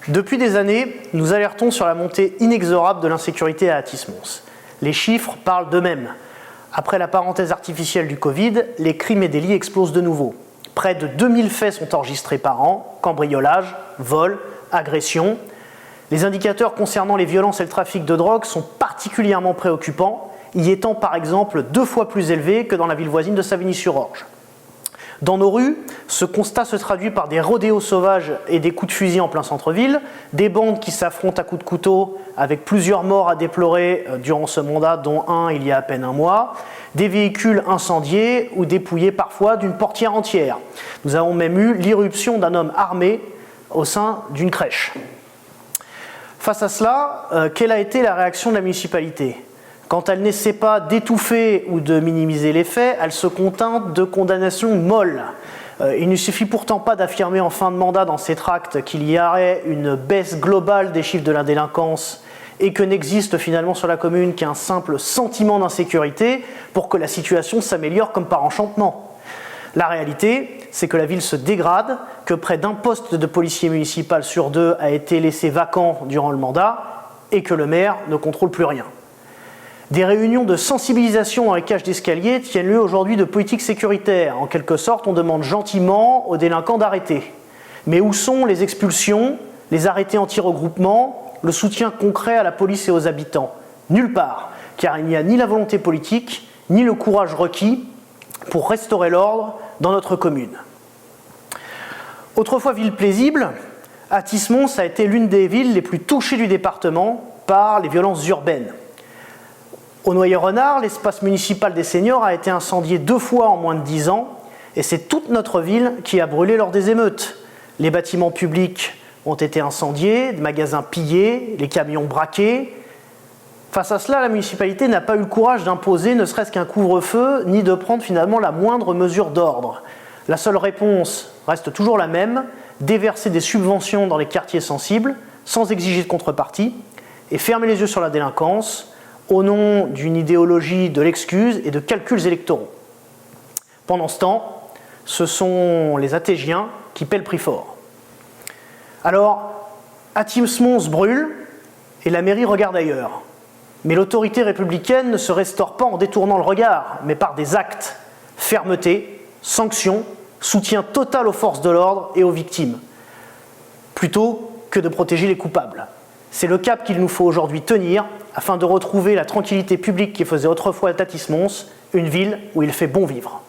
Depuis des années, nous alertons sur la montée inexorable de l'insécurité à Athis-Mons. Les chiffres parlent d'eux-mêmes. Après la parenthèse artificielle du Covid, les crimes et délits explosent de nouveau. Près de 2000 faits sont enregistrés par an, cambriolage, vol, agression. Les indicateurs concernant les violences et le trafic de drogue sont particulièrement préoccupants, y étant par exemple 2 fois plus élevés que dans la ville voisine de Savigny-sur-Orge. Dans nos rues, ce constat se traduit par des rodéos sauvages et des coups de fusil en plein centre-ville, des bandes qui s'affrontent à coups de couteau avec plusieurs morts à déplorer durant ce mandat, dont un il y a à peine un mois, des véhicules incendiés ou dépouillés parfois d'une portière entière. Nous avons même eu l'irruption d'un homme armé au sein d'une crèche. Face à cela, quelle a été la réaction de la municipalité ? Quand elle n'essaie pas d'étouffer ou de minimiser les faits, elle se contente de condamnations molles. Il ne suffit pourtant pas d'affirmer en fin de mandat dans ses tracts qu'il y aurait une baisse globale des chiffres de la délinquance et que n'existe finalement sur la commune qu'un simple sentiment d'insécurité pour que la situation s'améliore comme par enchantement. La réalité, c'est que la ville se dégrade, que près d'un poste de policier municipal sur 2 a été laissé vacant durant le mandat et que le maire ne contrôle plus rien. Des réunions de sensibilisation dans les cages d'escalier tiennent lieu aujourd'hui de politique sécuritaire. En quelque sorte, on demande gentiment aux délinquants d'arrêter. Mais où sont les expulsions, les arrêtés anti-regroupement, le soutien concret à la police et aux habitants ? Nulle part, car il n'y a ni la volonté politique, ni le courage requis pour restaurer l'ordre dans notre commune. Autrefois ville paisible, Athis-Mons a été l'une des villes les plus touchées du département par les violences urbaines. Au Noyer-Renard, l'espace municipal des seniors a été incendié 2 fois en moins de 10 ans, et c'est toute notre ville qui a brûlé lors des émeutes. Les bâtiments publics ont été incendiés, des magasins pillés, les camions braqués. Face à cela, la municipalité n'a pas eu le courage d'imposer ne serait-ce qu'un couvre-feu, ni de prendre finalement la moindre mesure d'ordre. La seule réponse reste toujours la même, déverser des subventions dans les quartiers sensibles, sans exiger de contrepartie, et fermer les yeux sur la délinquance, au nom d'une idéologie de l'excuse et de calculs électoraux. Pendant ce temps, ce sont les Athégiens qui paient le prix fort. Alors, Athis-Mons brûle et la mairie regarde ailleurs. Mais l'autorité républicaine ne se restaure pas en détournant le regard, mais par des actes. Fermeté, sanctions, soutien total aux forces de l'ordre et aux victimes, plutôt que de protéger les coupables. C'est le cap qu'il nous faut aujourd'hui tenir afin de retrouver la tranquillité publique qui faisait autrefois d'Athis-Mons une ville où il fait bon vivre.